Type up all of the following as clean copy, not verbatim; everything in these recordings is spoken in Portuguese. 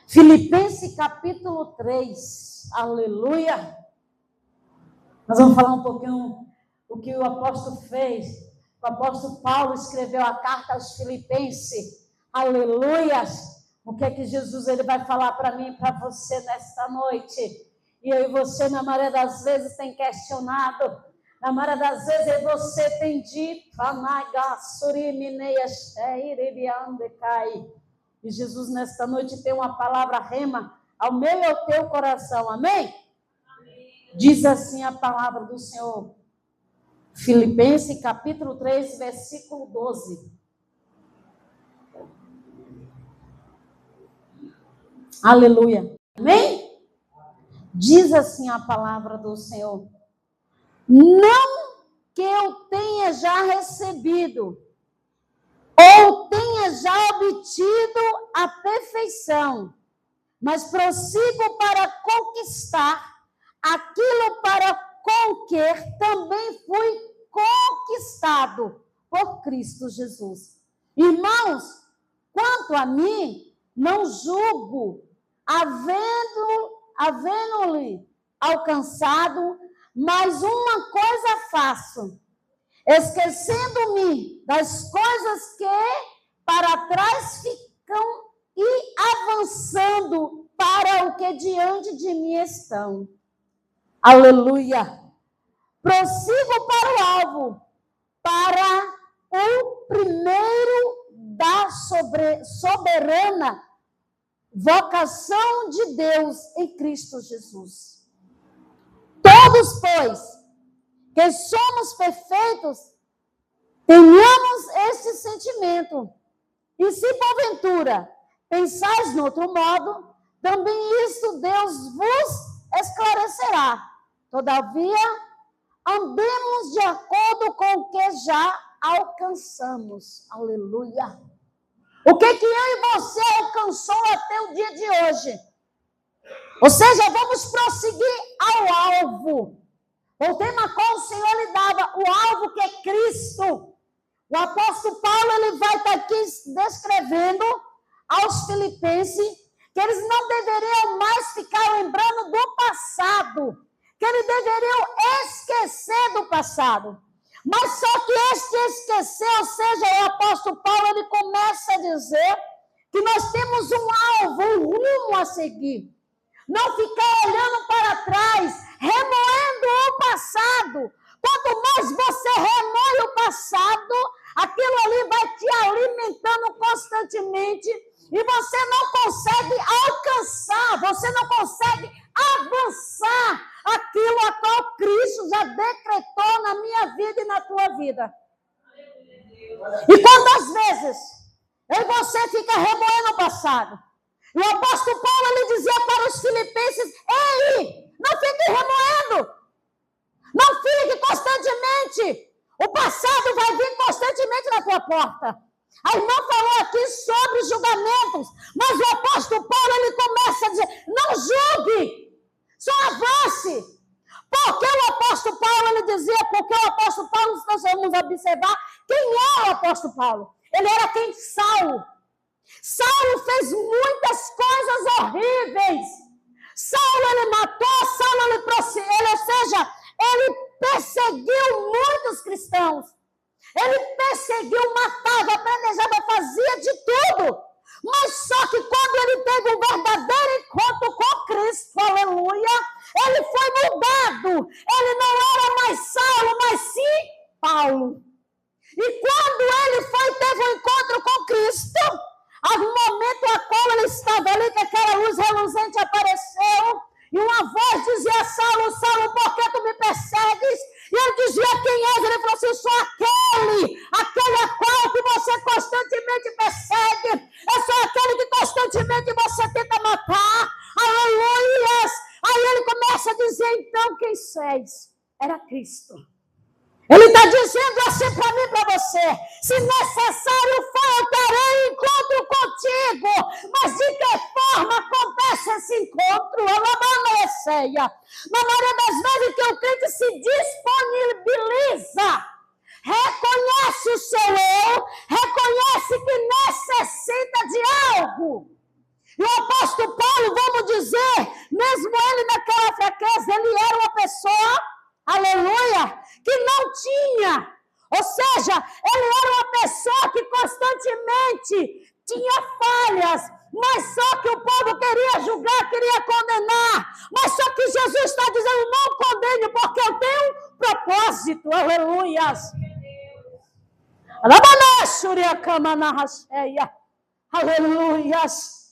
Filipenses capítulo 3, aleluia. Nós vamos falar um pouquinho o que o apóstolo fez. O apóstolo Paulo escreveu a carta aos Filipenses, aleluia. O que é que Jesus ele vai falar para mim e para você nesta noite? E eu e você, na maioria das vezes, tem questionado. Na maioria das vezes, você tem dito, e Jesus, nesta noite, tem uma palavra rema ao meu e ao teu coração, amém? Amém. Diz assim a palavra do Senhor, Filipenses, capítulo 3, versículo 12. Aleluia, amém? Diz assim a palavra do Senhor, não que eu tenha já recebido, ou tenha já obtido a perfeição, mas prossigo para conquistar aquilo para com que também fui conquistado por Cristo Jesus. Irmãos, quanto a mim, não julgo, havendo-lhe alcançado, mas uma coisa faço, esquecendo-me das coisas que para trás ficam e avançando para o que diante de mim estão. Aleluia! Prossigo para o alvo, para o primeiro da soberana vocação de Deus em Cristo Jesus. Todos, pois, que somos perfeitos, tenhamos este sentimento. E se porventura pensais no outro modo, também isso Deus vos esclarecerá. Todavia, andemos de acordo com o que já alcançamos. Aleluia. O que eu e você alcançou até o dia de hoje? Ou seja, vamos prosseguir ao alvo. O tema qual o Senhor lhe dava, o alvo que é Cristo. O apóstolo Paulo ele vai estar aqui descrevendo aos Filipenses que eles não deveriam mais ficar lembrando do passado, que eles deveriam esquecer do passado. Mas só que este esquecer, ou seja, o apóstolo Paulo ele começa a dizer que nós temos um alvo, um rumo a seguir. Não ficar olhando para trás, remoendo o passado. Quanto mais você remoe o passado, aquilo ali vai te alimentando constantemente e você não consegue alcançar, você não consegue avançar aquilo a qual Cristo já decretou na minha vida e na tua vida. E quantas vezes eu e você fica remoendo o passado? E o apóstolo Paulo ele dizia para os filipenses, ei, não fique remoendo, não fique constantemente, o passado vai vir constantemente na tua porta. A irmã falou aqui sobre julgamentos, mas o apóstolo Paulo ele começa a dizer, não julgue, só avance. Porque o apóstolo Paulo ele dizia, porque o apóstolo Paulo, se nós vamos observar, quem era o apóstolo Paulo? Ele era quem? Saulo. Saulo fez muitas coisas horríveis. Saulo ele matou, Saulo ele perseguiu muitos cristãos. Ele perseguiu, matava, apedrejava, fazia de tudo. Mas só que quando ele teve um verdadeiro encontro com Cristo, aleluia, ele foi mudado. Ele não era mais Saulo, mas sim Paulo. E quando ele teve um encontro com Cristo, no momento a qual ele estava ali, que aquela luz reluzente apareceu, e uma voz dizia, Saulo, Saulo, por que tu me persegues? E ele dizia, quem és? Ele falou assim, sou aquele a qual que você constantemente persegue, eu sou aquele que constantemente você tenta matar, aleluia. Aí ele começa a dizer, então, quem és? Era Cristo. Ele está dizendo assim para mim e para você, se necessário for, eu terei encontro contigo, mas de que forma acontece esse encontro? Na maioria das vezes que o crente se disponibiliza, reconhece o seu eu propósito. Aleluias. Aleluias.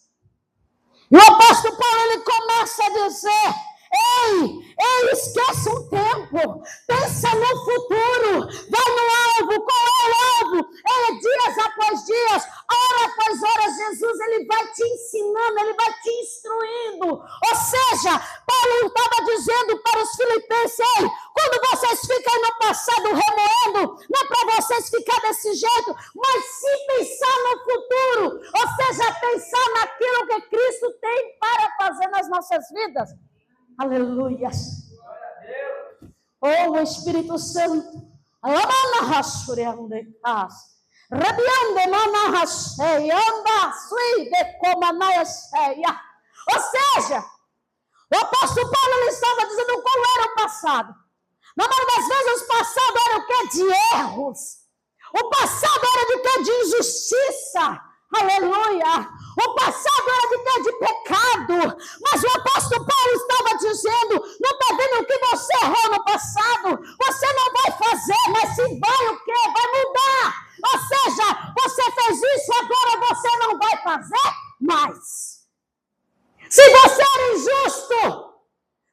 E o apóstolo Paulo, ele começa a dizer: ei, esquece um tempo, pensa no futuro, vai no alvo. Qual é o alvo? Dias após dias, hora após hora, Jesus, ele vai te ensinando, ele vai te instruindo. Ou seja, Paulo estava dizendo para os filipenses: ei, quando vocês ficam no passado remoendo, não é para vocês ficar desse jeito, mas sim pensar no futuro, ou seja, pensar naquilo que Cristo tem para fazer nas nossas vidas. Aleluia. Oh, o Espírito Santo. Ou seja, o apóstolo Paulo, ele estava dizendo qual era o passado. Na maioria das vezes o passado era o que? De erros. O passado era de que? De injustiça. Aleluia! O passado era de quê? De pecado. Mas o apóstolo Paulo estava dizendo: não está vendo o que você errou no passado? Você não vai fazer, mas se vai o quê? Vai mudar. Ou seja, você fez isso, agora você não vai fazer mais. Se você era injusto,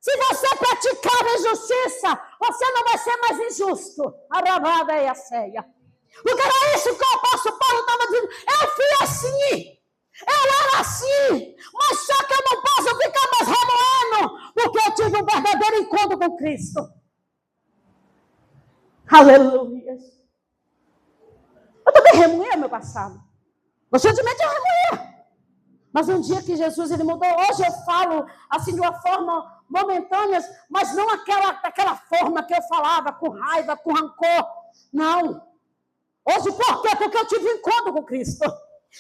se você praticava injustiça, você não vai ser mais injusto. Arravada e a ceia. Porque era isso que o apóstolo Paulo estava dizendo. Eu fui assim, eu era assim, mas só que eu não posso ficar mais remoendo, porque eu tive um verdadeiro encontro com Cristo. Aleluia. Eu também remoía meu passado. Constantemente eu remoía. Mas um dia que Jesus, ele mudou. Hoje eu falo assim de uma forma momentânea, mas não daquela forma que eu falava, com raiva, com rancor. Não. Hoje, por quê? Porque eu tive um encontro com Cristo.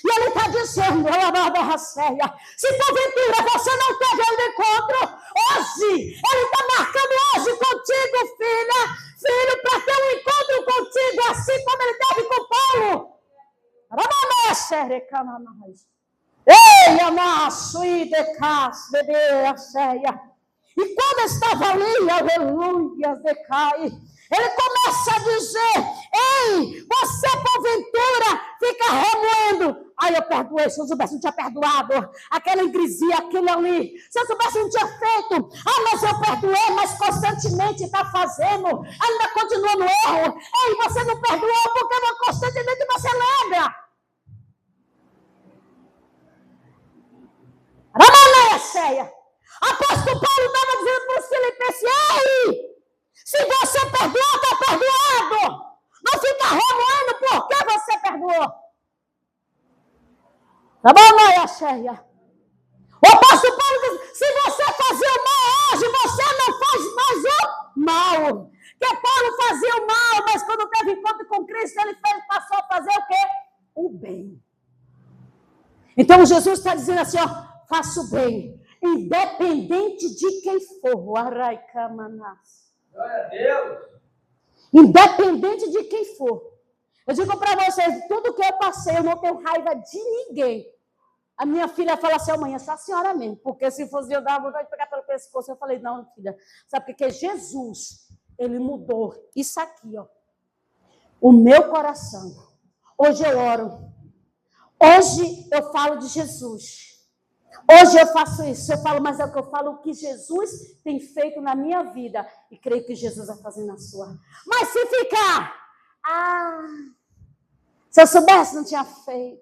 E ele está dizendo: se porventura você não teve um encontro, hoje, ele está marcando hoje contigo, filho, para ter um encontro contigo, assim como ele teve com Paulo. Ei, amasso, e decas, bebê, a ceia. E quando estava ali, aleluia, decai, ele começa a dizer: ei, você porventura fica remoendo. Ai, eu perdoei, se eu soubesse não tinha perdoado. Aquela ingresia, aquele ali, se eu soubesse não tinha feito. Ah, mas eu perdoei, mas constantemente está fazendo, ainda continua no erro. Ei, você não perdoou porque constantemente você lembra. Ramanaia ceia. Apóstolo Paulo estava dizendo para os filipenses: ei, se você perdoou, está perdoado. Não fica remoendo por que você perdoou. Ramanaia ceia. O apóstolo Paulo diz: se você fazia o mal hoje, você não faz mais o mal. Porque Paulo fazia o mal, mas quando teve encontro com Cristo, ele passou a fazer o quê? O bem. Então Jesus está dizendo assim, ó: faça o bem, independente de quem for. Glória a Deus. Independente de quem for. Eu digo para vocês, tudo que eu passei, eu não tenho raiva de ninguém. A minha filha fala assim: amanhã, só a senhora mesmo. Porque se fosse eu dar vontade de pegar pelo pescoço, eu falei: não, filha. Sabe por quê? Jesus, ele mudou isso aqui, ó. O meu coração. Hoje eu oro. Hoje eu falo de Jesus. Hoje eu faço isso. Eu falo, mas é o que eu falo, o que Jesus tem feito na minha vida. E creio que Jesus vai fazer na sua. Mas se ficar, se eu soubesse, não tinha feito.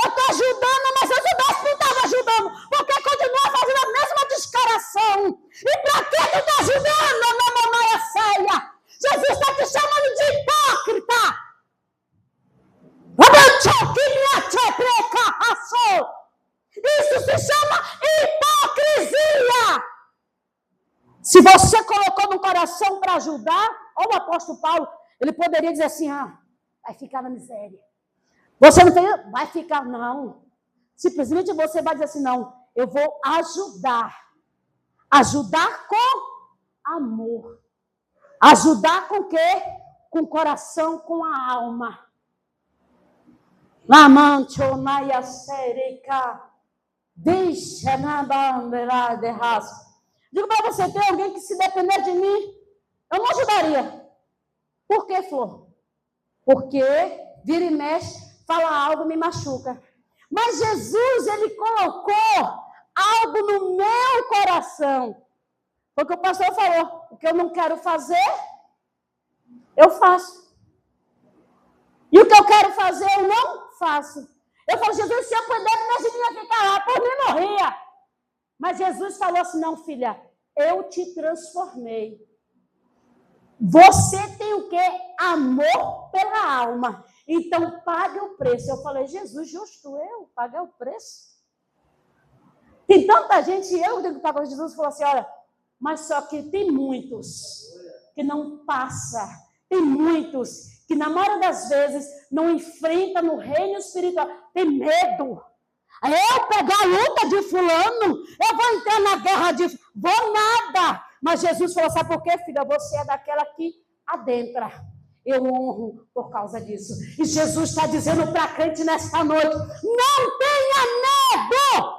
Eu estou ajudando, mas se eu soubesse, não estava ajudando. Porque continua fazendo a mesma descaração. E para que tu está ajudando, minha mamãe ceia? Jesus está te chamando de hipócrita. Isso se chama hipocrisia. Se você colocou no coração para ajudar, olha o apóstolo Paulo, ele poderia dizer assim: vai ficar na miséria. Você não tem, vai ficar, não. Simplesmente você vai dizer assim: não, eu vou ajudar. Ajudar com amor. Ajudar com o quê? Com o coração, com a alma. Lamanchonaia serica. Deixa na bandeira de raça. Digo para você: tem alguém que se depender de mim, Eu não ajudaria. Por que, Flor? Porque vira e mexe, fala algo, me machuca. Mas Jesus, ele colocou algo no meu coração. Foi o que o pastor falou. O que eu não quero fazer, eu faço. E o que eu quero fazer, eu não faço. Eu falo, Jesus, se eu pudesse, minha filha ia ficar lá, por mim morria. Mas Jesus falou assim, não, filha, eu te transformei. Você tem o quê? Amor pela alma. Então, pague o preço. Eu falei, Jesus, justo eu pagar o preço? Tem tanta gente, eu tenho que pagar. Jesus falou assim, olha, mas só que tem muitos que não passa. Tem muitos que, na maioria das vezes, não enfrenta no reino espiritual. Tem medo. Eu pegar a luta de fulano, eu vou entrar na guerra de... Vou nada. Mas Jesus falou, sabe por quê, filha? Você é daquela que adentra. Eu honro por causa disso. E Jesus está dizendo para a crente nesta noite, não tenha medo.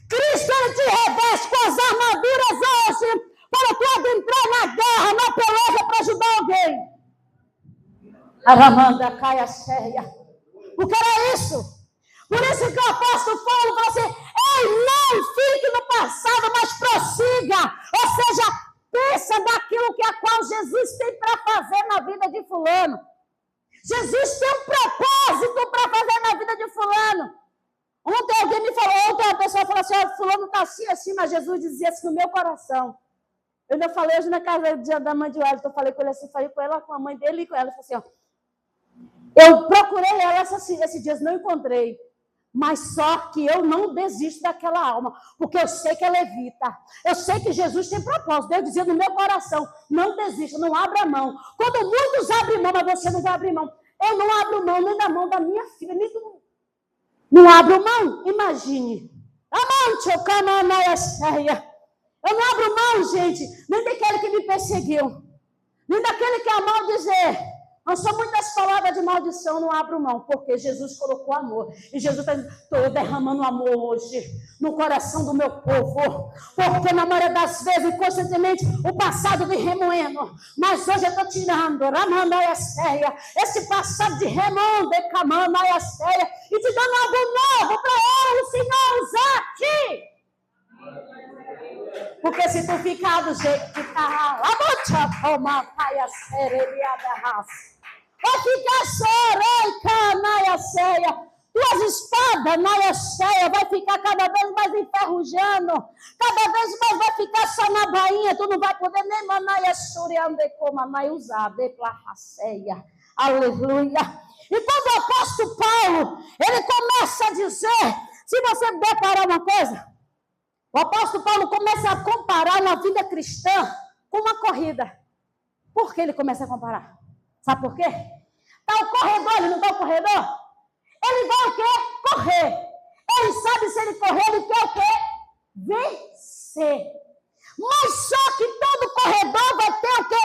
Cristo, ele te reveste com as armaduras hoje, para tu adentrar na guerra, na peleja, para ajudar alguém. Aramanda, caia cheia. Porque era isso. Por isso que o apóstolo Paulo falou assim, ei, não fique no passado, mas prossiga. Ou seja, pensa naquilo que a qual Jesus tem para fazer na vida de fulano. Jesus tem um propósito para fazer na vida de fulano. Ontem alguém me falou, ontem uma pessoa falou assim, oh, fulano está assim, mas Jesus dizia assim no meu coração. Eu ainda falei hoje na casa da mãe de Wellington, eu falei com ele assim, falei com ela, com a mãe dele e com ela, falei assim, ó, eu procurei ela esses dias, não encontrei. Mas só que eu não desisto daquela alma, porque eu sei que ela evita. Eu sei que Jesus tem propósito. Deus dizia no meu coração, não desista, não abra mão. Quando muitos abrem mão, mas você não vai abrir mão. Eu não abro mão nem da mão da minha filha, nem do... Não abro mão? Imagine. Eu não abro mão, gente, nem daquele que me perseguiu, nem daquele que amou dizer... Não são muitas palavras de maldição, não abro mão, porque Jesus colocou amor. E Jesus está dizendo, estou derramando amor hoje no coração do meu povo. Porque na maioria das vezes, constantemente, o passado vem remoendo. Mas hoje eu estou tirando, esse passado de remoendo, e te dando algo novo para o Senhor usar aqui. Porque se tu ficar do jeito que está, vai ficar chorando, naia ceia. Tuas espadas, naia ceia, vai ficar cada vez mais enferrujando. Cada vez mais vai ficar só na bainha. Tu não vai poder nem manaia churiande como naia usar, de placeia. Aleluia. E quando o apóstolo Paulo, ele começa a dizer, se você deparar uma coisa, o apóstolo Paulo começa a comparar uma vida cristã com uma corrida. Por que ele começa a comparar? Sabe por quê? Está o corredor, ele não está o corredor? Ele vai o quê? Correr. Ele sabe se ele correr, ele quer o quê? Vencer. Mas só que todo corredor vai ter o quê?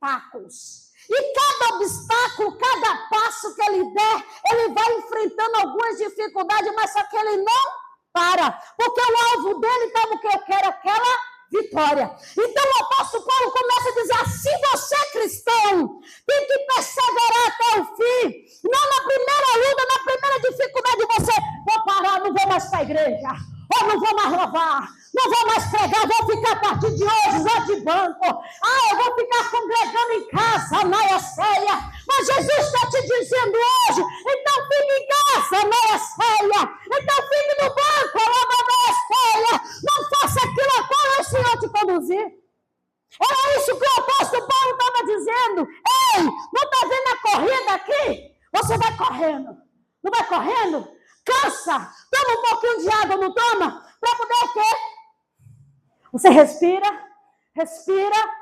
Obstáculos. E cada obstáculo, cada passo que ele der, ele vai enfrentando algumas dificuldades, mas só que ele não para, porque o alvo dele estava o que eu quero, aquela vitória. Então o apóstolo Paulo começa a dizer, se você é cristão, tem que perseverar até o fim. Não na primeira luta, na primeira dificuldade, você, vou parar, não vou mais para a igreja, ou não vou mais louvar, não vou mais pregar, vou ficar a partir de hoje lá de banco. Eu vou ficar congregando em casa, naia ceia. Mas Jesus está te dizendo hoje, então fique em casa, naia ceia. Então fique no banco, naia ceia. Não faça aquilo a qual o Senhor te conduzir. Era isso que o apóstolo Paulo estava dizendo. Ei, não está vendo a corrida aqui? Você vai correndo. Não vai correndo? Cansa. Toma um pouquinho de água, não toma? Para poder o quê? Você respira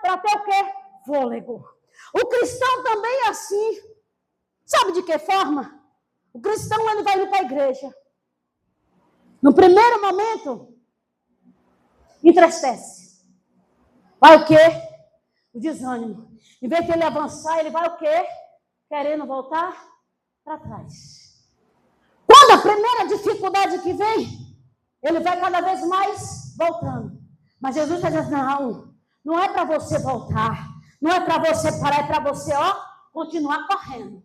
para ter o quê? Fôlego. O cristão também é assim. Sabe de que forma? O cristão, ele vai ir para a igreja. No primeiro momento, entristece. Vai o quê? O desânimo. Em vez de ele avançar, ele vai o quê? Querendo voltar para trás. Quando a primeira dificuldade que vem, ele vai cada vez mais voltando. Mas Jesus está dizendo, não não é para você voltar, não é para você parar, é para você, continuar correndo.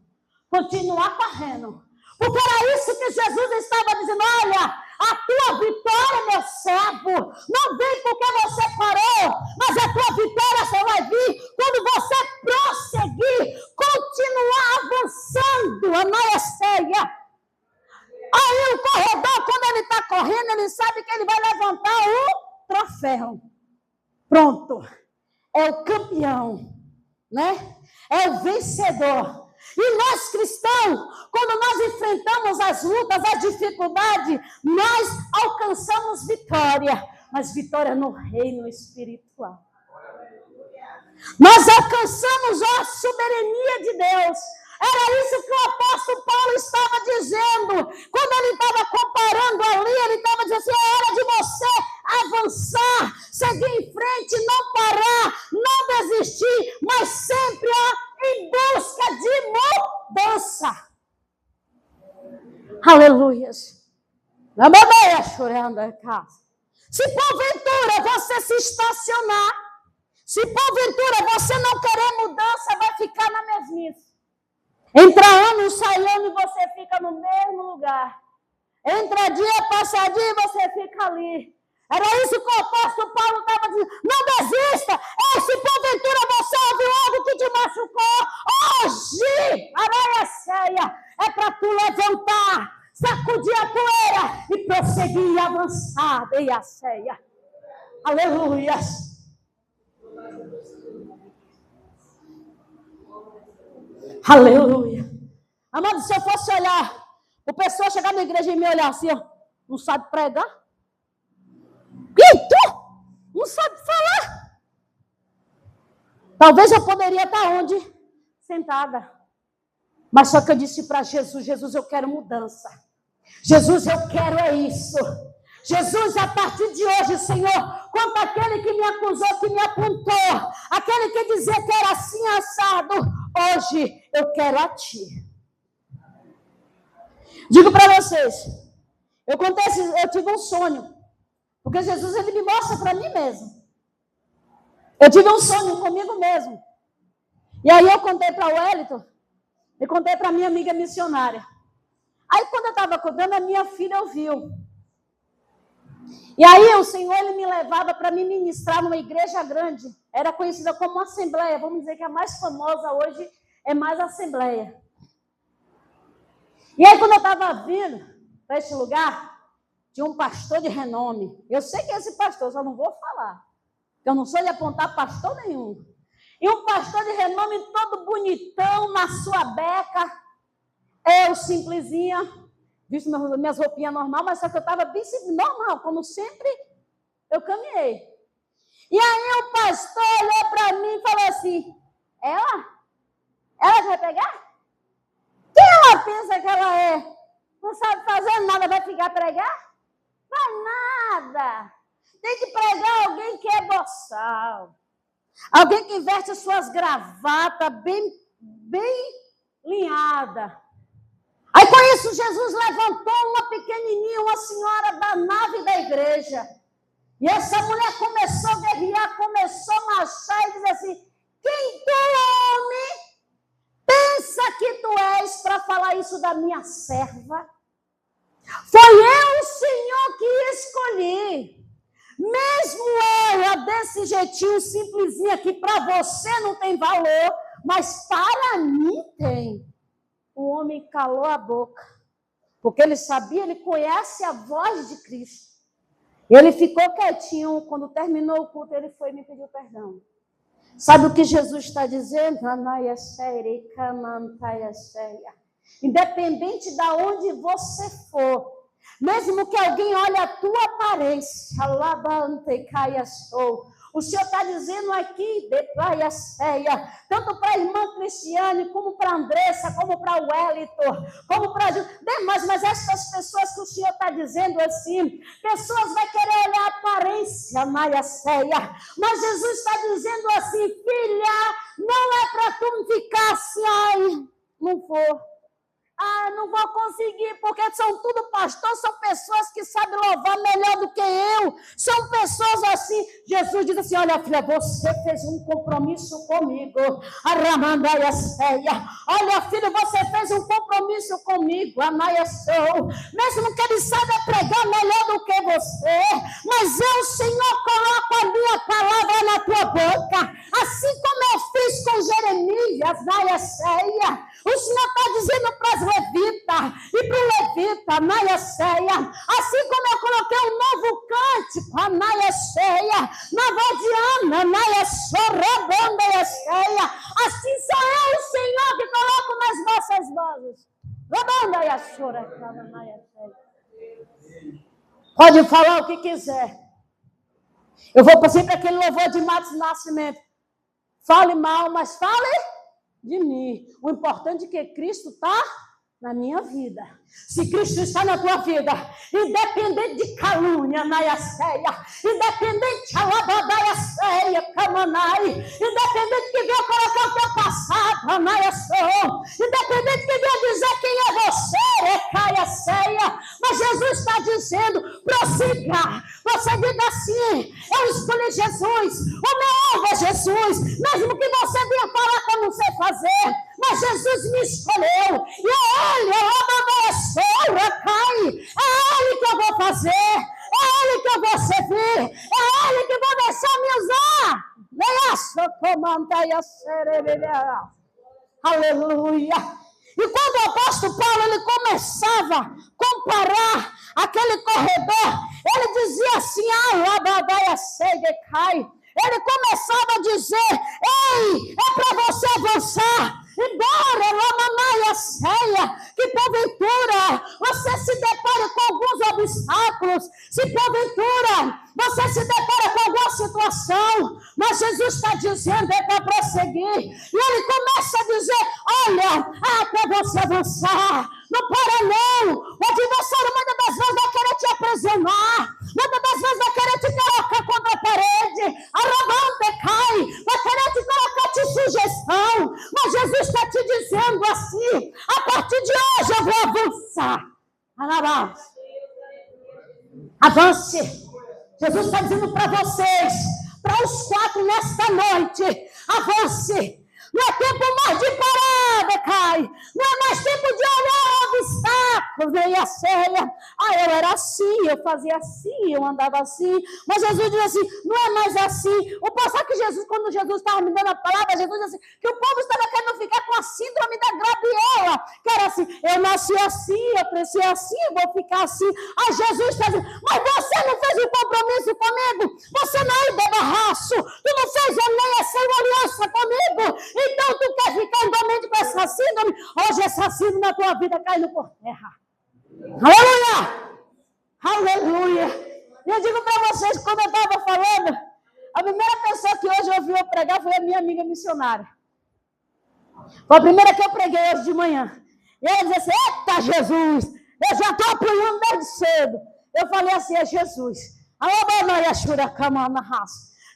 Continuar correndo. Porque era isso que Jesus estava dizendo. Olha, a tua vitória, meu servo, não vem porque você parou, mas a tua vitória só vai vir quando você prosseguir, continuar avançando. Anaia. Aí o corredor, quando ele está correndo, ele sabe que ele vai levantar o troféu. Pronto. É o campeão, né? É o vencedor. E nós cristãos, quando nós enfrentamos as lutas, as dificuldades, nós alcançamos vitória. Mas vitória no reino espiritual. Nós alcançamos a soberania de Deus. Era isso que o apóstolo Paulo estava dizendo. Quando ele estava comparando ali, ele estava dizendo assim, é hora de você avançar, seguir em frente, não parar, não desistir, mas sempre em busca de mudança. Aleluias. Se porventura você se estacionar, se porventura você não querer mudança, vai ficar na mesmice. Entra ano, sai ano e você fica no mesmo lugar. Entra dia, passa dia e você fica ali. Era isso que o apóstolo Paulo estava dizendo. Não desista. Se porventura você ouviu algo que te machucou, hoje, araia ceia, é para tu levantar, sacudir a poeira e prosseguir e avançar. Dei a ceia. Aleluia. Aleluia. Amado, se eu fosse olhar, o pessoal chegar na igreja e me olhar assim, não sabe pregar? E tu? Não sabe falar? Talvez eu poderia estar onde? Sentada. Mas só que eu disse para Jesus, Jesus, eu quero mudança. Jesus, eu quero isso. Jesus, a partir de hoje, Senhor, quanto aquele que me acusou, que me apontou, aquele que dizia que era assim assado, hoje eu quero a Ti. Digo para vocês, eu tive um sonho, porque Jesus, ele me mostra para mim mesmo. Eu tive um sonho comigo mesmo. E aí eu contei para o Wellington, e contei para minha amiga missionária. Aí quando eu estava contando, a minha filha ouviu. E aí o Senhor, ele me levava para me ministrar numa igreja grande. Era conhecida como Assembleia. Vamos dizer que a mais famosa hoje é mais Assembleia. E aí quando eu estava vindo para esse lugar, tinha um pastor de renome. Eu sei que é esse pastor, só não vou falar. Eu não sou de apontar pastor nenhum. E um pastor de renome todo bonitão, na sua beca. Eu, simplesinha. Visto minhas roupinhas normal, mas só que eu estava bem normal, como sempre eu caminhei. E aí o pastor olhou para mim e falou assim, ela vai pegar? Quem ela pensa que ela é? Não sabe fazer nada, vai ficar pregar? Vai nada. Tem que pregar alguém que é boçal. Alguém que veste suas gravatas bem linhada. Aí com isso Jesus levantou uma pequenininha, uma senhora da nave da igreja. E essa mulher começou a guerrear, começou a marchar e dizer assim, quem tu, homem, pensa que tu és para falar isso da minha serva? Foi eu, o Senhor, que escolhi. Mesmo ela desse jeitinho simplesinha que para você não tem valor, mas para mim tem. O homem calou a boca, porque ele sabia, ele conhece a voz de Cristo. Ele ficou quietinho, quando terminou o culto, ele foi e me pediu perdão. Sabe o que Jesus está dizendo? Independente de onde você for, mesmo que alguém olhe a tua aparência, o Senhor está dizendo aqui, tanto para a irmã Cristiane, como para a Andressa, como para o Wellington, como para mas essas pessoas que o Senhor está dizendo assim, pessoas vão querer olhar a aparência, mas Jesus está dizendo assim, filha, não é para tu ficar assim, ai, não vou. Não vou conseguir, porque são tudo pastores, são pessoas que sabem louvar melhor do que eu. São pessoas assim. Jesus diz assim: olha, filha, você fez um compromisso comigo. Aramandaia ceia. Olha, filho, você fez um compromisso comigo. Anaia sou. Mesmo que ele saiba pregar melhor do que você, mas eu, Senhor, coloco a minha palavra na tua boca. Assim como eu fiz com Jeremias, Naia ceia. O Senhor está dizendo para as levitas e para o levita, Naia ceia. Assim como eu coloquei um novo cântico, a Naia ceia, na voz de Ana, Naia sorrebanda ceia. Assim sou eu, Senhor, que coloco nas vossas vozes. Rebanda e sorrebanda, Naia ceia. Pode falar o que quiser. Eu vou sempre aquele louvor de Matos Nascimento. Fale mal, mas fale de mim. O importante é que Cristo está na minha vida. Se Cristo está na tua vida, independente de calúnia, Naia ceia, independente alabadaia ceia, camanai, independente que venha colocar o teu passado, Naia sou, independente que venha dizer quem é você, Caia ceia, mas Jesus está dizendo: prossiga. Você diga assim: eu escolhi Jesus, o meu alvo é Jesus, mesmo que você venha falar que eu não sei fazer, mas Jesus me escolheu, e é Ele, é Ele que eu vou fazer, é Ele que eu vou servir, é Ele que vai deixar me usar. Aleluia. E quando o apóstolo Paulo ele começava a comparar aquele corredor, ele dizia assim: ele começava a dizer: ei, é para você avançar. Embora, Lamanaia ceia, que porventura você se depare com alguns obstáculos, se porventura você se depara com alguma situação, mas Jesus está dizendo: é para prosseguir. E ele começa a dizer: olha, é para você avançar. Não para não. O adversário muitas das vezes vai querer te aprisionar, muitas das vezes vai querer te colocar contra a parede, vai querer te colocar de sugestão, mas Jesus está te dizendo assim: a partir de hoje eu vou avançar. Avance. Jesus está dizendo para vocês, para os 4 nesta noite: avance. Não é tempo mais de parada, Cai. Não é mais tempo de olhar o obstáculo. Veio a ceia. Eu era assim, eu fazia assim, eu andava assim. Mas Jesus diz assim: não é mais assim. O passar que Jesus, quando Jesus estava me dando a palavra, Jesus disse assim, que o povo estava querendo ficar com a síndrome da Gabriela. Que era assim: eu nasci assim, eu cresci assim, eu vou ficar assim. Aí Jesus está dizendo: mas você não fez um compromisso comigo? Você não é de barraço? Tu não fez uma aliança comigo? Então tu quer ficar igualmente com essa síndrome? Hoje essa síndrome na tua vida caindo por terra. Aleluia! Aleluia! E eu digo para vocês, quando eu estava falando, a primeira pessoa que hoje ouviu eu pregar foi a minha amiga missionária. Foi a primeira que eu preguei hoje de manhã. E ela disse assim: eita Jesus, eu já estou apanhando desde cedo. Eu falei assim: é Jesus.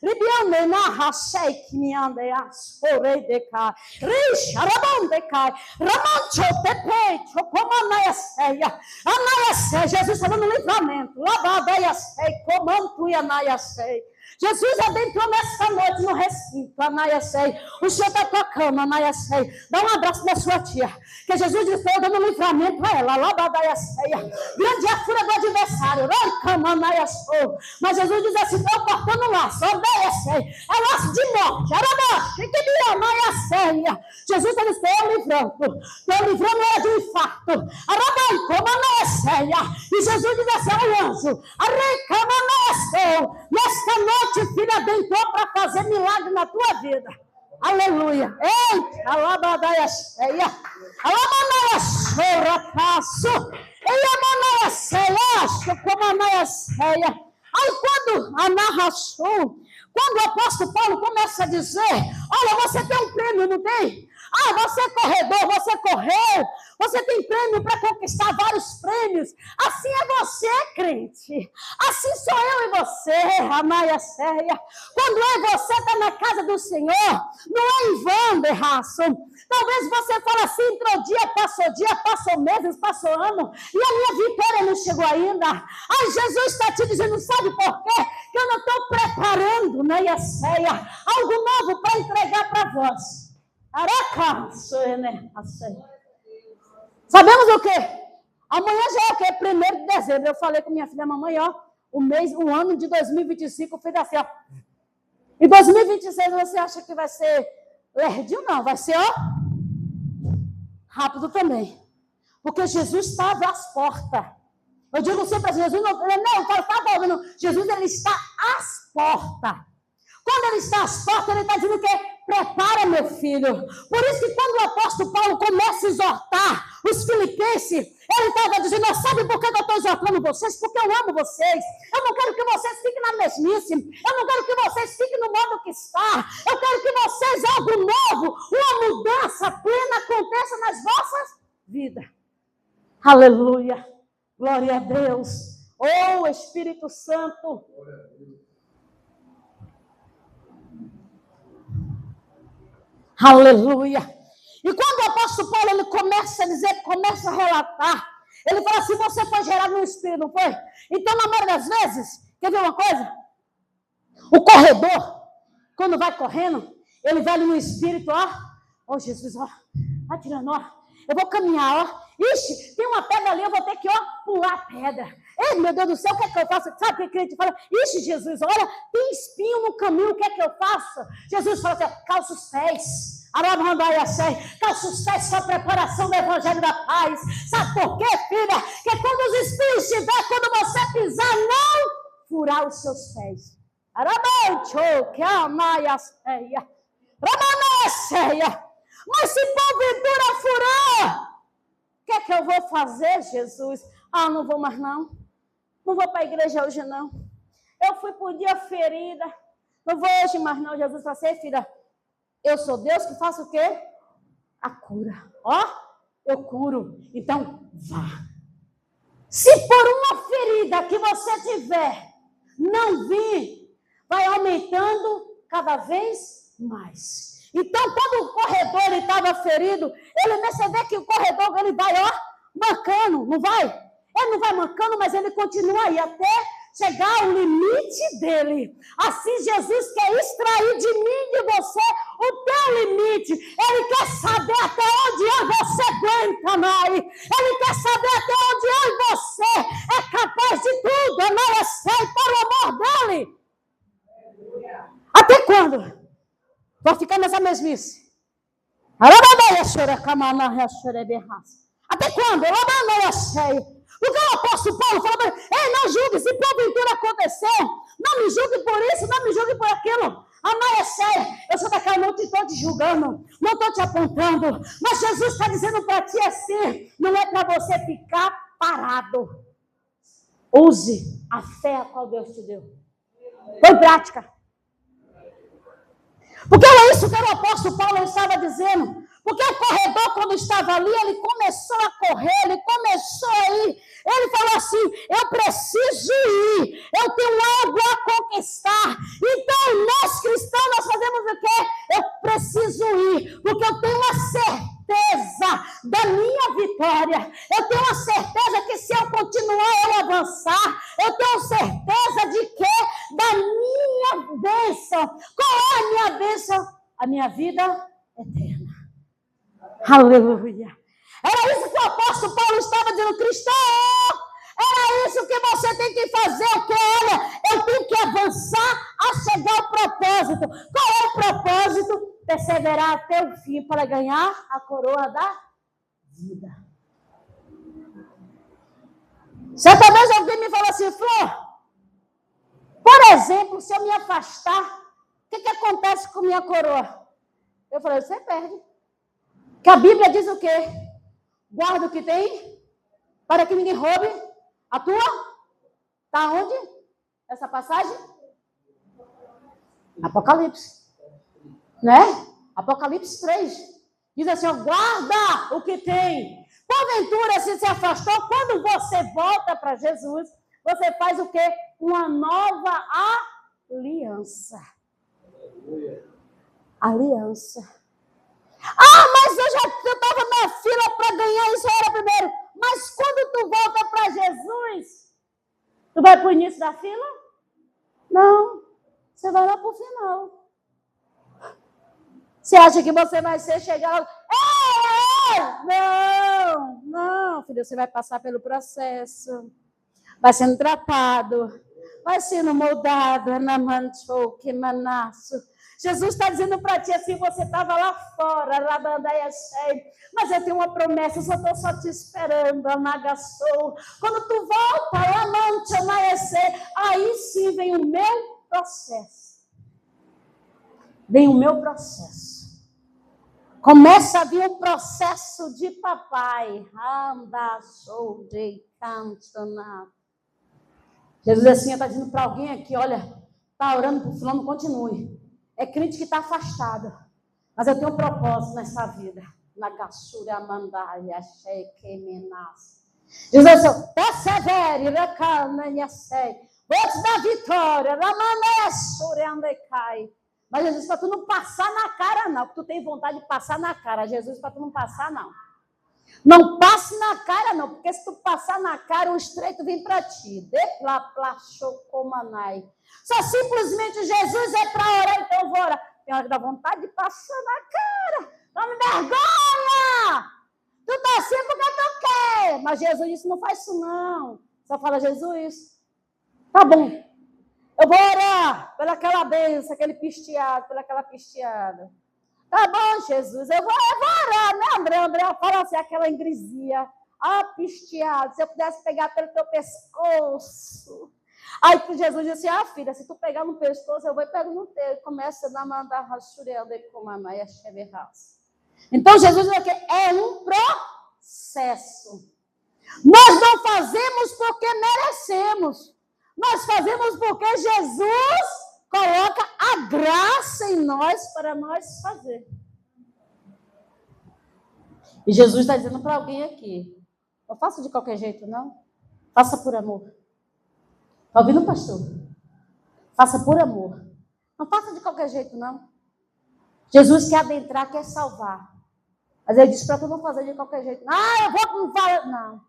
Ribiane na hasek me ande a sorei de cá. Risha rabonde cai. Ramancho tepe, chocomanaia ceia. Anaia ceia. Jesus está dando livramento. Lavadaia ceia. Comanto e anaia ceia. Jesus adentrou nessa noite no recinto, Anaia Sei. O Senhor está tocando, Anaia Sei. Dá um abraço da sua tia. Que Jesus está dando livramento a ela. Labadaia Sei. Grande é a fúria do adversário. Anaia Sou. Mas Jesus diz assim: estou cortando o laço. Anaia Sei. É laço de morte. Arabaxi, que me Anaia Sei. Jesus está dizendo: estou livrando. Estou livrando ela de um infarto. Arabai, como Anaia Sei. E Jesus diz assim: ao anjo: Arrecama Anaia Sou. Nesta noite, filha, adentrou para fazer milagre na tua vida. Aleluia. Ei, alabadaia ceia. Alabadaia chora passo. Ei, amanaia ceia. Como anaia ceia. Aí quando a narração, quando o apóstolo Paulo começa a dizer: olha, você tem um prêmio, não tem? Você é corredor, você correu, Você tem prêmio para conquistar vários prêmios. Assim é você, crente. Assim sou eu e você, Amaia Séria. Quando eu e você está na casa do Senhor, não é em vão, berraço. Talvez você fale assim, entrou dia, passou meses, passou ano, e a minha vitória não chegou ainda. Ai, Jesus está te dizendo, sabe por quê? Que eu não estou preparando, Maia Séria, algo novo para entregar para vós. Araca, sabemos o quê? Amanhã já é o quê? 1º de dezembro. Eu falei com minha filha, mamãe, ó, o ano de 2025 eu fiz assim, ó. Em 2026 você acha que vai ser lerdinho? Não, vai ser, ó, rápido também. Porque Jesus estava às portas. Eu digo sempre assim, Jesus não, eu falo, tá bom, Jesus ele está às portas. Quando ele está às portas, ele está dizendo que prepara, meu filho. Por isso que quando o apóstolo Paulo começa a exortar os filipenses, ele estava dizendo, sabe por que eu estou exortando vocês? Porque eu amo vocês. Eu não quero que vocês fiquem na mesmice. Eu não quero que vocês fiquem no modo que está. Eu quero que vocês, algo novo, uma mudança plena aconteça nas vossas vidas. Aleluia. Glória a Deus. Oh, Espírito Santo. Aleluia. E quando o apóstolo Paulo ele começa a dizer, começa a relatar, ele fala assim, você foi gerado no Espírito, não foi? Então, na maioria das vezes, quer ver uma coisa? O corredor, quando vai correndo, ele vai ali no Espírito, ó, Jesus, ó, vai tirando, ó, eu vou caminhar, ó, ixi, tem uma pedra ali, eu vou ter que, ó, pular a pedra. Ei, meu Deus do céu, o que é que eu faço? Sabe o que o crente fala? Ixi, Jesus, olha, tem espinho no caminho, o que é que eu faço? Jesus fala assim, calça os pés. Calça os pés para a preparação do Evangelho da Paz. Sabe por quê, filha? Que quando os espinhos estiver, quando você pisar, não furar os seus pés. Mas se porventura furar, o que é que eu vou fazer, Jesus? Não vou mais não. Não vou para a igreja hoje não. Eu fui por dia ferida. Não vou hoje mais não. Jesus falou assim, filha, eu sou Deus que faço o quê? A cura. Ó, eu curo. Então, vá. Se por uma ferida que você tiver, não vir, vai aumentando cada vez mais. Então, quando o corredor estava ferido, ele percebeu que o corredor ele vai, ó, mancando, não vai? Ele não vai mancando, mas ele continua aí até chegar ao limite dele. Assim, Jesus quer extrair de mim e de você o teu limite. Ele quer saber até onde você aguenta, Mãe. Ele quer saber até onde eu e você é capaz de tudo, Amai, para o amor dele. Até quando? Vou ficar nessa mesmice. Até quando? Porque o apóstolo Paulo falou, ei, não julgue, se porventura aconteceu, não me julgue por isso, não me julgue por aquilo. Amai é sério, eu sou daquela, não estou te julgando, não estou te apontando, mas Jesus está dizendo para ti assim, não é para você ficar parado. Use a fé a qual Deus te deu. Põe em prática. Porque era isso que o apóstolo Paulo estava dizendo. Porque o corredor, quando estava ali, ele começou a correr, ele começou a ir. Ele falou assim, eu preciso ir, eu tenho algo a conquistar. Então, nós cristãos, nós fazemos o quê? Eu preciso ir, porque eu tenho a certeza da minha vitória. Eu tenho a certeza que se eu continuar, eu avançar. Eu tenho certeza de que da minha bênção. Qual é a minha bênção? A minha vida eterna. Aleluia. Era isso que o apóstolo Paulo estava dizendo, cristão, era isso que você tem que fazer, que olha, eu tenho que avançar a chegar ao propósito. Qual é o propósito? Perseverar até o fim para ganhar a coroa da vida. Certa vez alguém me falou assim, Flor, por exemplo, se eu me afastar, o que acontece com minha coroa? Eu falei, você perde. Que a Bíblia diz o quê? Guarda o que tem, para que ninguém roube a tua. Está onde? Essa passagem? Apocalipse. Né? Apocalipse 3. Diz assim, ó, guarda o que tem, Porventura, se afastou, quando você volta para Jesus, você faz o quê? Uma nova aliança. Aliança. Mas eu estava na fila para ganhar isso, era primeiro. Mas quando tu volta para Jesus, tu vai para o início da fila? Não. Você vai lá para o final. Você acha que você vai chegar lá? Não, filho, você vai passar pelo processo. Vai sendo tratado. Vai sendo moldado. Jesus está dizendo para ti assim, você estava lá fora, mas eu tenho uma promessa, só estou só te esperando, Anagassou. Quando tu volta, aí sim vem o meu processo. Vem o meu processo. Começa a vir o processo de papai. Jesus assim está dizendo para alguém aqui, olha, está orando por fulano, continue. É crente que está afastado. Mas eu tenho um propósito nessa vida. Na Gassura Mandaia, Shekemenas. Jesus assim, persevere, antes da vitória, mas Jesus, para tu não passar na cara, não. Porque tu tem vontade de passar na cara. Jesus, para tu não passar, não. Não passe na cara, não. Porque se tu passar na cara, o estreito vem para ti. Só simplesmente Jesus é para orar, então eu vou orar. Tem hora que dá vontade de passar na cara. Não me vergonha! Tu tá assim porque tu quer. Mas Jesus disse, não faz isso não. Só fala, Jesus, tá bom. Eu vou orar pelaquela bênção, aquele pisteado, pelaquela pisteada. Tá bom, Jesus, eu vou orar, né, André? Fala assim, aquela ingresia. Pisteado, se eu pudesse pegar pelo teu pescoço. Aí Jesus disse assim, filha, se tu pegar no pescoço, eu vou e pego no teu. Começa a mandar rachurel de comamai, a cheverraça. Então, Jesus diz que é um processo. Nós não fazemos porque merecemos. Nós fazemos porque Jesus coloca a graça em nós para nós fazer. E Jesus está dizendo para alguém aqui, não faça de qualquer jeito, não. Faça por amor. Está ouvindo, pastor? Faça por amor. Não faça de qualquer jeito, não. Jesus quer adentrar, quer salvar. Mas ele disse para tu não fazer de qualquer jeito. Eu vou não falar. Não.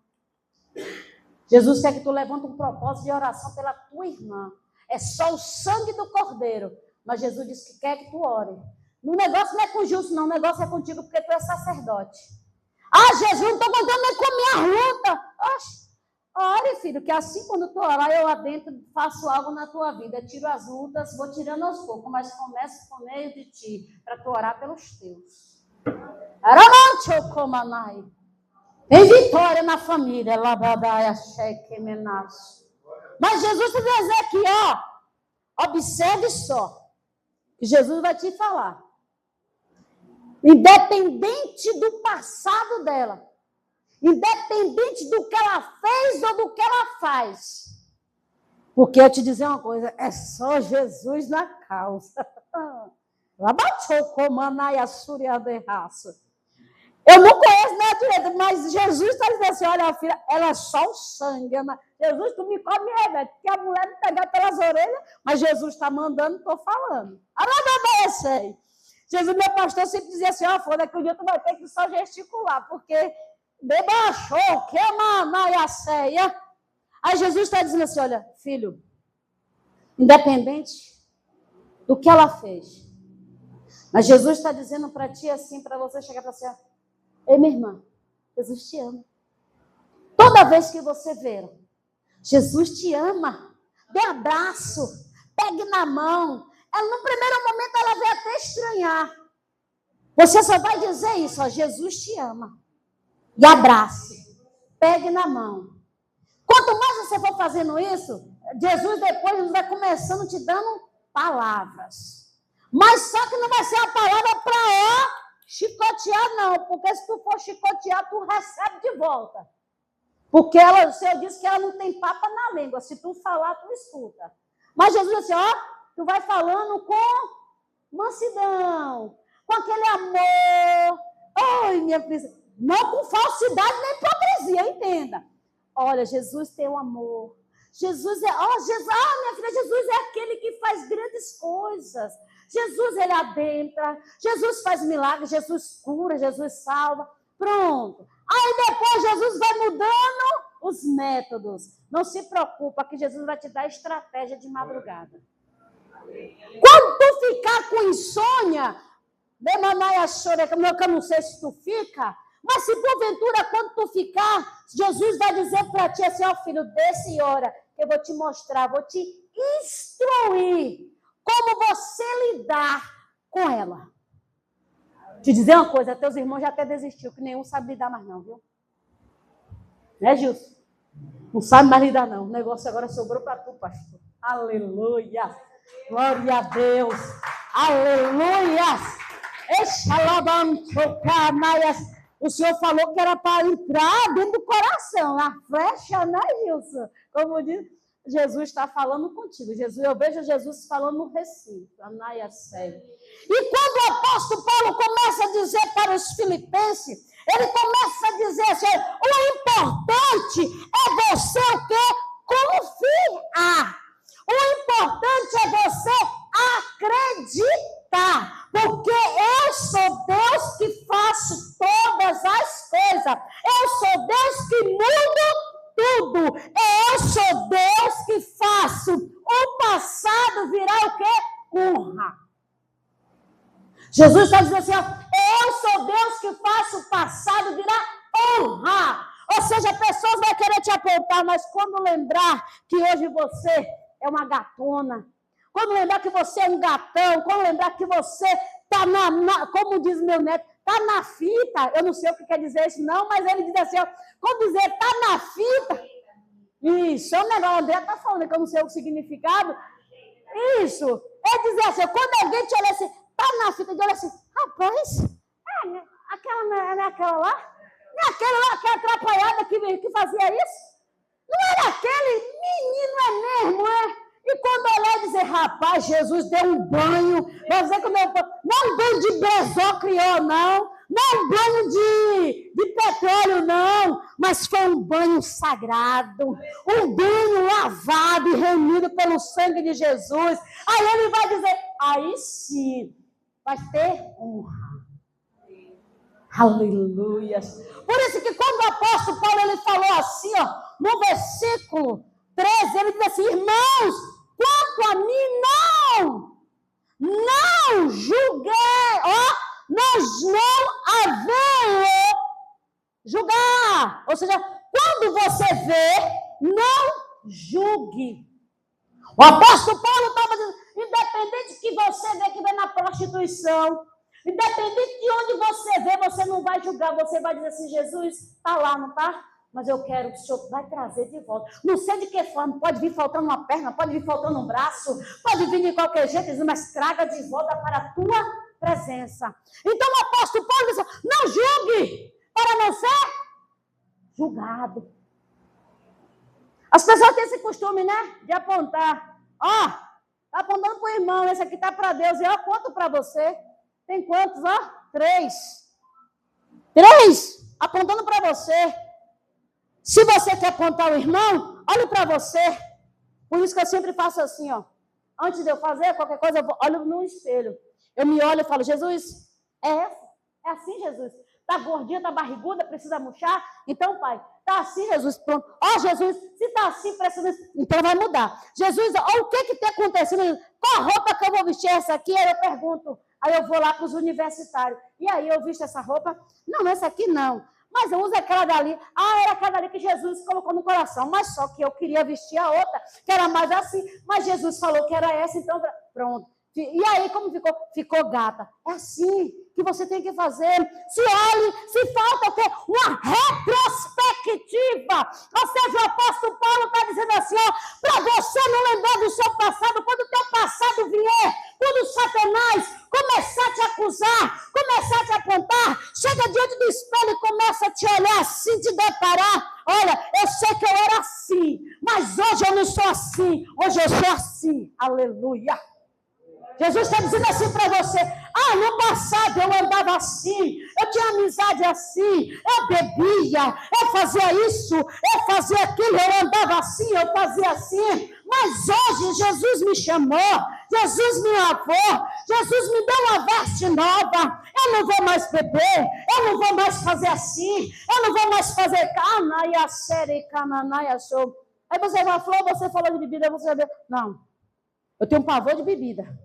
Jesus quer que tu levante um propósito de oração pela tua irmã. É só o sangue do Cordeiro. Mas Jesus disse que quer que tu ore. O negócio não é com Gilson, não. O negócio é contigo porque tu é sacerdote. Jesus, não estou contando nem com a minha luta. Ore, filho, que assim quando tu orar, eu adentro, faço algo na tua vida. Tiro as lutas, vou tirando aos poucos, mas começo por meio de ti, para tu orar pelos teus. Tem vitória na família. Mas Jesus te diz aqui, observe só, que Jesus vai te falar. Independente do passado dela, independente do que ela fez ou do que ela faz, porque eu te dizer uma coisa, é só Jesus na causa. Eu não conheço nada direito, mas Jesus está dizendo assim, olha, filha, ela é só o sangue. Jesus, tu me come, Rebeca, que a mulher me pegar pelas orelhas, mas Jesus está mandando, estou falando. Jesus, meu pastor, sempre dizia assim, foda que um dia tu vai ter que só gesticular, porque debaixou, que a ceia. Aí Jesus está dizendo assim, olha, filho, independente do que ela fez, mas Jesus está dizendo para ti assim, para você chegar para você, ei, minha irmã, Jesus te ama. Toda vez que você ver, Jesus te ama. Dê abraço, pegue na mão. No primeiro momento ela vai até estranhar. Você só vai dizer isso, Jesus te ama. E abrace, pegue na mão. Quanto mais você for fazendo isso, Jesus depois vai começando te dando palavras. Mas só que não vai ser a palavra para chicotear, não. Porque se tu for chicotear, tu recebe de volta. Porque o Senhor disse que ela não tem papa na língua. Se tu falar, tu escuta. Mas Jesus disse, tu vai falando com mansidão, com aquele amor. Ai, minha princesa. Não com falsidade nem hipocrisia, entenda. Olha, Jesus tem um amor. Jesus é, minha filha, Jesus é aquele que faz grandes coisas. Jesus, ele adentra. Jesus faz milagres, Jesus cura, Jesus salva. Pronto. Aí depois Jesus vai mudando os métodos. Não se preocupa que Jesus vai te dar estratégia de madrugada. Quando tu ficar com insônia, que eu não sei se tu fica, mas se porventura, quando tu ficar, Jesus vai dizer para ti assim, ó filho, desce e ora, que eu vou te mostrar, vou te instruir como você lidar com ela. Te dizer uma coisa, teus irmãos já até desistiu, que nenhum sabe lidar mais não, viu? Né, Gilson? Não sabe mais lidar não, o negócio agora sobrou para tu, pastor. Aleluia! Glória a Deus! Aleluia! O Senhor falou que era para entrar dentro do coração, a flecha, né, Gilson? Como diz, Jesus está falando contigo. Eu vejo Jesus falando no recinto. E quando o apóstolo Paulo começa a dizer para os filipenses, ele começa a dizer assim, o importante é você o quê? Confiar. O importante é você acreditar, porque eu sou Deus que faço todas as coisas. Eu sou Deus que mudo tudo. Eu sou Deus que faço o passado virar o quê? Honra. Jesus está dizendo assim, ó, eu sou Deus que faço o passado virar honra. Ou seja, pessoas vão querer te apontar, mas quando lembrar que hoje você é uma gatona, quando lembrar que você é um gatão, quando lembrar que você está como diz meu neto, está na fita, eu não sei o que quer dizer isso não, mas ele diz assim, ó, quando dizer está na fita, isso, é um negócio, o André está falando que eu não sei o significado, isso, é dizer assim, quando alguém te olha assim, está na fita, ele olha assim, rapaz, aquela lá? Não é aquela lá, aquela atrapalhada que fazia isso? Não era aquele menino, é mesmo, é? E quando olhar e dizer, rapaz, Jesus deu um banho, vai dizer que não um banho de brezó criou, não um banho de petróleo, não, mas foi um banho sagrado, um banho lavado e reunido pelo sangue de Jesus. Aí ele vai dizer, aí sim, vai ter honra. Aleluia. Por isso que quando o apóstolo Paulo ele falou assim, ó, no versículo 13, ele diz assim, irmãos, quanto a mim não julguei, ó, nós não havemos julgar. Ou seja, quando você vê, não julgue. O apóstolo Paulo estava dizendo, independente que você vê que vem na prostituição, independente de onde você vê, você não vai julgar, você vai dizer assim, Jesus, está lá, não está? Mas eu quero que o Senhor vai trazer de volta. Não sei de que forma, pode vir faltando uma perna, pode vir faltando um braço, pode vir de qualquer jeito, mas traga de volta para a tua presença. Então o apóstolo Paulo diz, não julgue para não ser julgado. As pessoas têm esse costume, né, de apontar. Ó, está apontando para o irmão, esse aqui está para Deus, e eu conto para você. Tem quantos, ó? 3. 3 apontando para você. Se você quer apontar o irmão, olhe para você. Por isso que eu sempre faço assim, ó. Antes de eu fazer qualquer coisa, eu olho no espelho. Eu me olho e falo, Jesus, é assim, Jesus. Está gordinha, está barriguda, precisa murchar? Então, Pai, está assim, Jesus, pronto. Ó, Jesus, se está assim, precisa... Então vai mudar. Jesus, ó, o que está acontecendo? Qual a roupa que eu vou vestir essa aqui? Aí eu pergunto. Aí eu vou lá para os universitários. E aí eu visto essa roupa? Não, essa aqui não. Mas eu uso aquela dali. Ah, era aquela dali que Jesus colocou no coração. Mas só que eu queria vestir a outra, que era mais assim. Mas Jesus falou que era essa, então pronto. E aí, como ficou? Ficou gata. É assim que você tem que fazer. Se olhe, se falta o quê? Uma retrospectiva. Ou seja, o apóstolo Paulo está dizendo assim, ó, para você não lembrar do seu passado, quando o teu passado vier, quando Satanás começar a te acusar, começar a te apontar, chega diante do espelho e começa a te olhar assim, te deparar. Olha, eu sei que eu era assim, mas hoje eu não sou assim. Hoje eu sou assim. Aleluia. Jesus está dizendo assim para você, No passado eu andava assim, eu tinha amizade assim, eu bebia, eu fazia isso, eu fazia aquilo, eu andava assim, eu fazia assim. Mas hoje Jesus me chamou, Jesus me lavou, Jesus me deu uma veste nova. Eu não vou mais beber, eu não vou mais fazer assim, eu não vou mais fazer canaia, série, cananaia, show. Aí você falou de bebida, você vai ver. Não, eu tenho um pavor de bebida.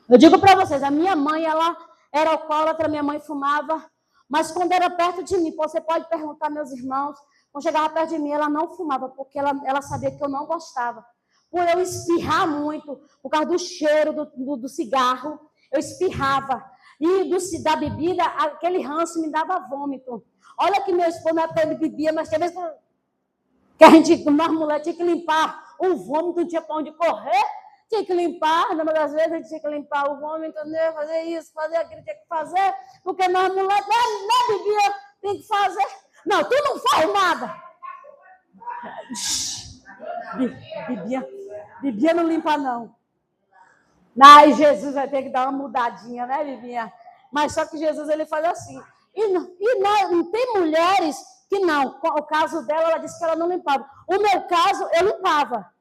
Eu digo para vocês, a minha mãe, ela era alcoólatra, minha mãe fumava, mas quando era perto de mim, você pode perguntar aos meus irmãos, quando chegava perto de mim, ela não fumava, porque ela sabia que eu não gostava. Por eu espirrar muito, por causa do cheiro do cigarro, eu espirrava. E da bebida, aquele ranço me dava vômito. Olha que meu esposo, na época, ele bebia, mas tinha vezes que a gente, nós mulheres, tinha que limpar o vômito, não tinha para onde correr, tinha que limpar, na maioria das vezes a gente tinha que limpar o vômito, né? Fazer isso, fazer aquilo, tinha que fazer, porque nós mulheres, não bebia, tem que fazer. Não, tu não faz nada. Bebia não limpa, não. Ai, Jesus vai ter que dar uma mudadinha, né, Bibinha? Mas só que Jesus, ele faz assim. E não tem mulheres que não. O caso dela, ela disse que ela não limpava. O meu caso, eu limpava.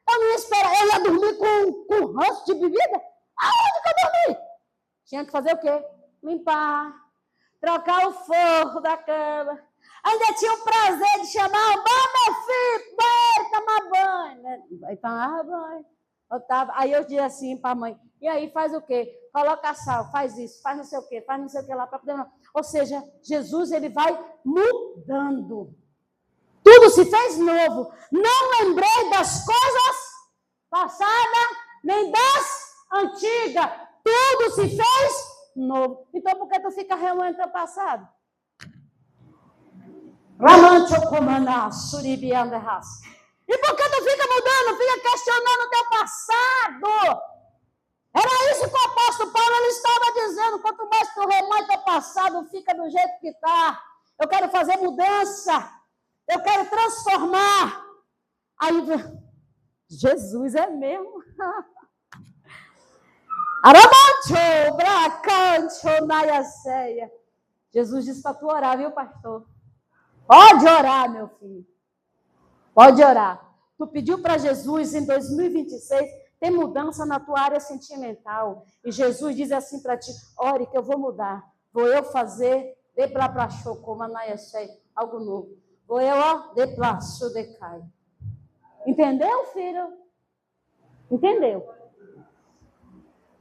Eu não ia esperar. Eu ia dormir com ranço de bebida? Aonde que eu dormi? Tinha que fazer o quê? Limpar. Trocar o forro da cama. Ainda tinha o prazer de chamar, meu filho, vai tomar banho. Né? Vai tomar banho. Aí eu dizia assim para a mãe, e aí faz o quê? Coloca sal, faz isso, faz não sei o quê, faz não sei o que lá. Para poder... Ou seja, Jesus, ele vai mudando. Tudo se fez novo. Não lembrei das coisas passadas, nem das antigas. Tudo se fez novo. Então, por que tu fica remoendo teu passado? E por que tu fica mudando, fica questionando o teu passado? Era isso que o apóstolo Paulo ele estava dizendo. Quanto mais tu remói teu passado, fica do jeito que está. Eu quero fazer mudança. Eu quero transformar. Aí, Jesus é mesmo. Aramancho, bracancho, naiaceia. Jesus disse para tu orar, viu, pastor? Pode orar, meu filho. Pode orar. Tu pediu para Jesus em 2026 ter mudança na tua área sentimental. E Jesus diz assim para ti, ore que eu vou mudar. Vou eu fazer, algo novo. Vou eu, decai. Entendeu, filho? Entendeu?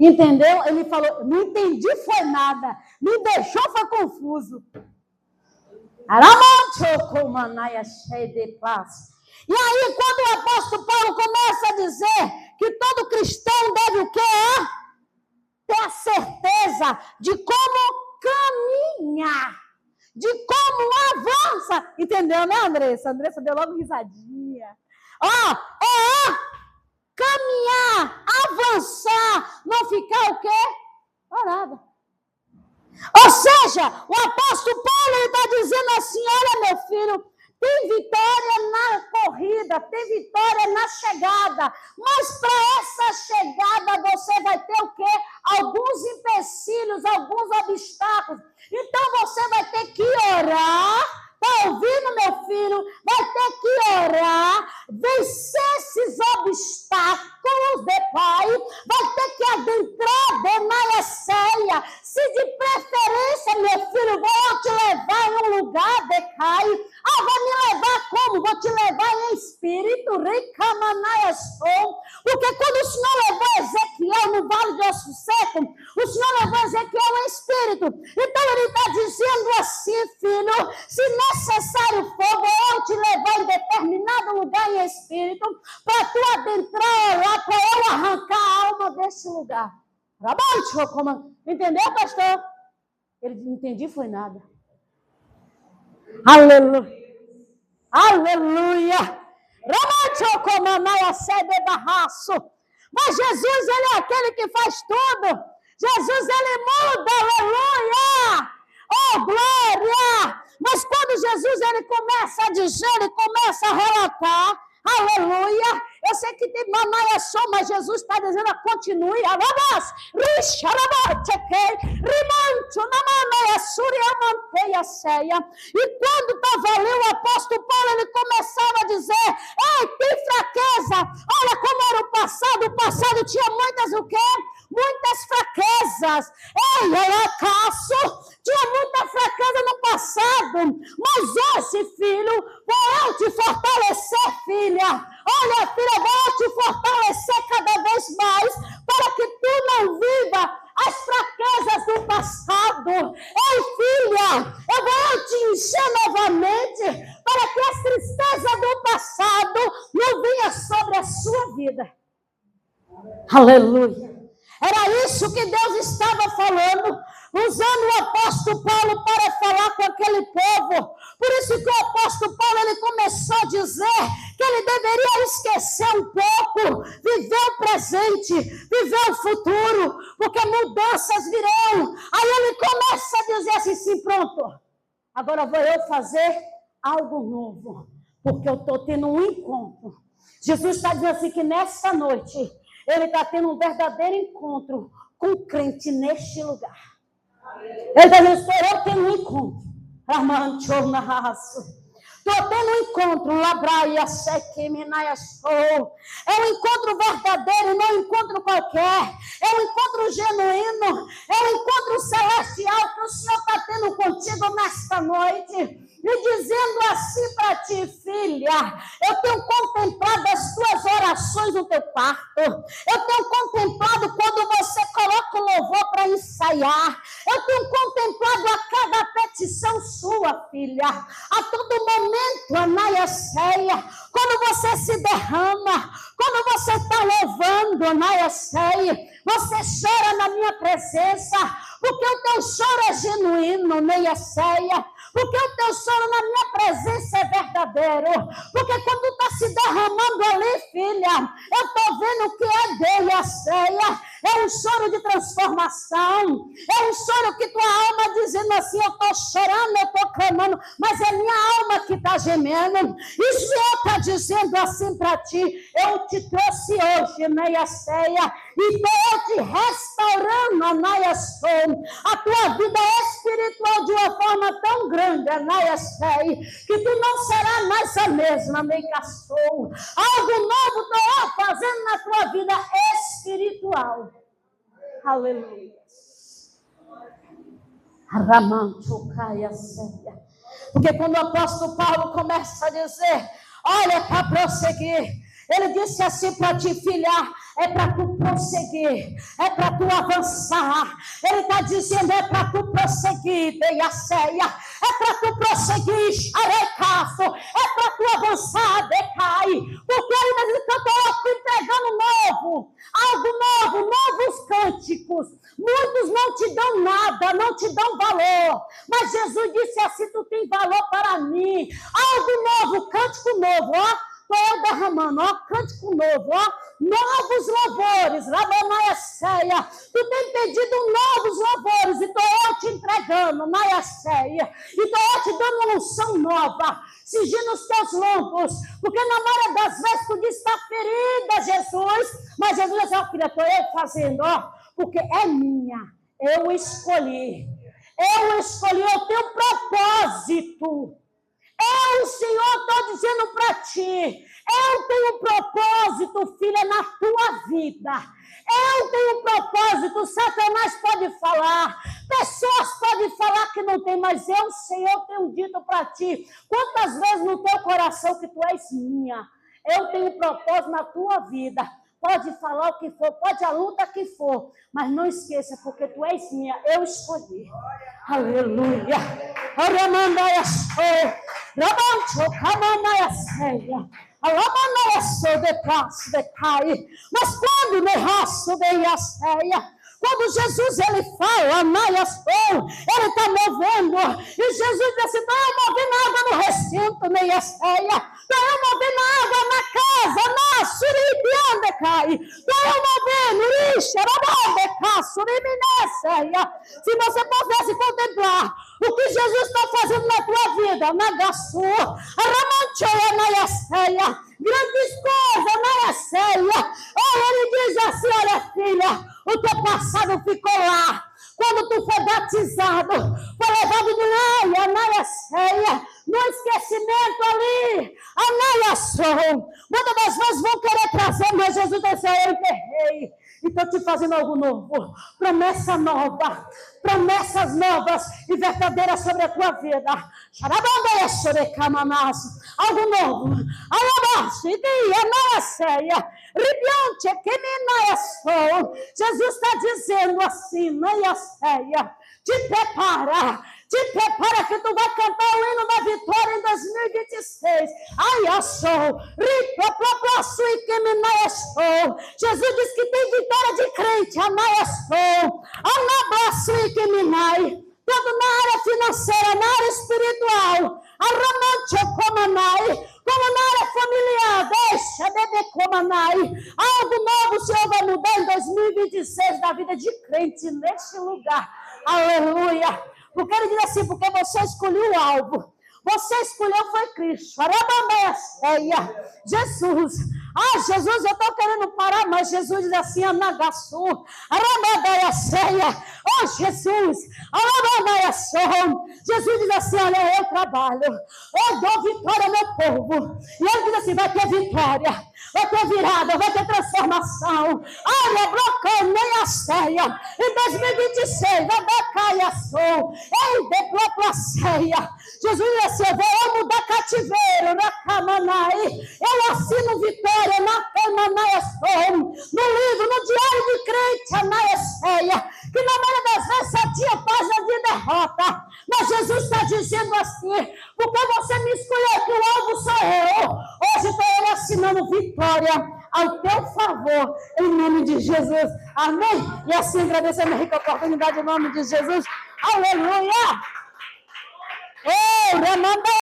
Entendeu? Ele falou, não entendi foi nada. Me deixou foi confuso. E aí, quando o apóstolo Paulo começa a dizer que todo cristão deve o quê? Ter a certeza de como caminhar, de como avança. Entendeu, né, Andressa? A Andressa deu logo risadinha. Caminhar, avançar, não ficar o quê? Parada. Ou seja, o apóstolo Paulo está dizendo assim, olha meu filho, tem vitória na corrida, tem vitória na chegada, mas para essa chegada você vai ter o quê? Alguns empecilhos, alguns obstáculos. Então você vai ter que orar. Está ouvindo, meu filho? Vai ter que orar, vencer esses obstáculos de pai, vai ter que adentrar de Maiaceia. Se de preferência, meu filho, vou te levar em um lugar de cai. Vai me levar como? Vou te levar em espírito, porque quando o Senhor levou Ezequiel no vale de Osso Seco, o Senhor levou Ezequiel em espírito. Então ele está dizendo assim, filho, se necessário for, eu te levar em determinado lugar em espírito, para tu adentrar lá, para eu arrancar a alma desse lugar. Entendeu, pastor? Ele não entendi, foi nada. Aleluia. Aleluia. Mas Jesus, ele é aquele que faz tudo. Jesus, ele muda. Aleluia. Oh, glória. Mas quando Jesus, ele começa a dizer, ele começa a relatar, aleluia, Eu sei que tem mamãe só, mas Jesus está dizendo, continue. Arabas, rixa, rimancho, na mamãe, suriamanteia, ceia. E quando estava ali o apóstolo Paulo, ele começava a dizer, ei, tem fraqueza. Olha como era o passado tinha muitas o quê? Muitas fraquezas. Ei, Caço, tinha muita fraqueza no passado, mas hoje, filho, vou eu te fortalecer, filha. Olha, filha, vou te fortalecer cada vez mais, para que tu não viva as fraquezas do passado. Ei, filha, eu vou te encher novamente, para que as tristezas do passado não venham sobre a sua vida. Aleluia. Era isso que Deus estava falando, usando o apóstolo Paulo para falar com aquele povo. Por isso que o apóstolo Paulo, ele começou a dizer que ele deveria esquecer um pouco, viver o presente, viver o futuro, porque mudanças virão. Aí ele começa a dizer assim, sim, pronto, agora vou eu fazer algo novo, porque eu estou tendo um encontro. Jesus está dizendo assim que nessa noite, ele está tendo um verdadeiro encontro com o crente neste lugar. Ele está dizendo, estou eu tendo um encontro. Estou tendo um encontro. É um encontro verdadeiro, não é um encontro qualquer. É um encontro genuíno. É um encontro celestial que o Senhor está tendo contigo nesta noite. E dizendo assim para ti, filha, eu tenho contemplado as tuas orações no teu quarto. Eu tenho contemplado quando você coloca o louvor para ensaiar. Eu tenho contemplado a cada petição sua, filha. A todo momento, Anaiaceia, quando você se derrama, quando você está louvando, Anaiaceia, você chora na minha presença, porque o teu choro é genuíno, Neiaceia. Porque o teu choro na minha presença é verdadeiro. Porque quando tu está se derramando ali, filha, eu estou vendo que é dele a ceia. É um choro de transformação. É um choro que tua alma dizendo assim, eu estou chorando, eu estou clamando, mas é minha alma que está gemendo. E o Senhor está dizendo assim para ti, eu te trouxe hoje, meia ceia, e estou te restaurando, Anaiação, a tua vida espiritual de uma forma tão grande, Anaiação, que tu não será mais a mesma, Meicaçou. Algo novo estou fazendo na tua vida espiritual. Aleluia. Porque quando o apóstolo Paulo começa a dizer, olha, para prosseguir, ele disse assim para te filhar, é para tu prosseguir, é para tu avançar. Ele está dizendo, é para tu prosseguir, Deiaceia, é para tu prosseguir, Xarecaço, é para tu avançar, Decai, porque ele está dizendo que eu estou entregando novo, algo novo, novos cânticos. Muitos não te dão nada, não te dão valor, mas Jesus disse assim, tu tem valor para mim, algo novo, cântico novo, ó. Estou derramando, ó, cântico novo, ó, novos louvores, Rabanaia. Tu tem pedido novos louvores, e estou eu te entregando, Naiaceia, e estou eu te dando uma unção nova, cingindo os teus lombos, porque na maioria das vezes tu diz, está ferida, Jesus, mas Jesus diz, ó, filha, estou eu fazendo, ó, porque é minha, eu escolhi, eu tenho propósito. Eu, Senhor, estou dizendo para ti, eu tenho um propósito, filha, na tua vida. Eu tenho um propósito, Satanás pode falar, pessoas podem falar que não tem, mas eu, Senhor, tenho dito para ti, quantas vezes no teu coração que tu és minha, eu tenho um propósito na tua vida. Pode falar o que for, pode a luta que for, mas não esqueça, porque tu és minha, eu escolhi. Aleluia. Mas quando me raço de Iaceia, quando Jesus ele fala, ele está movendo, e Jesus disse, não é movendo água no recinto, nem Iaceia, não é movendo água na casa, na suribiandecai, não é movendo, se você pudesse contemplar O que Jesus está fazendo na tua vida? Nagaçu, Ramanchoia, Naiaceia, grandes coisas, Naiaceia. Ele diz assim: olha, filha, o teu passado ficou lá. Quando tu foi batizado, foi levado de Naiaceia, no esquecimento ali, Anaiação. Muitas das vezes vão querer trazer, mas Jesus disse: eu enterrei. E estou te fazendo algo novo, promessa nova, promessas novas e verdadeiras sobre a tua vida. Algo novo. Jesus está dizendo assim: Naiaceia, te prepara que tu vai cantar o hino da vitória em 2026. Jesus diz que tem vitória de crente. Tanto na área financeira, na área espiritual, como na área familiar, algo novo o Senhor vai mudar em 2026 da vida de crente neste lugar. Aleluia. Porque ele diz assim: porque você escolheu o alvo. Você escolheu foi Cristo. Jesus. Jesus, eu estou querendo parar, mas Jesus diz assim: Anagaçu, Jesus, Jesus diz assim: olha, eu trabalho, eu dou vitória ao meu povo. E ele diz assim: vai ter vitória, vai ter virada, vai ter transformação. Olha, bloqueio, nem a ceia. Em 2026, vai dar caiação. Ei, declara a ceia. Jesus diz assim: eu vou mudar cativeiro na Camanai. Eu assino vitória na Camanai. No livro, no diário de crente, Anaiaceia, que na maioria das vezes só tinha página de derrota. Mas Jesus está dizendo assim: porque você me escolheu, que o alvo sou eu. Hoje estou eu assinando vitória ao teu favor, em nome de Jesus. Amém? E assim agradecendo a rica oportunidade em nome de Jesus. Aleluia! Oh, Ramanda!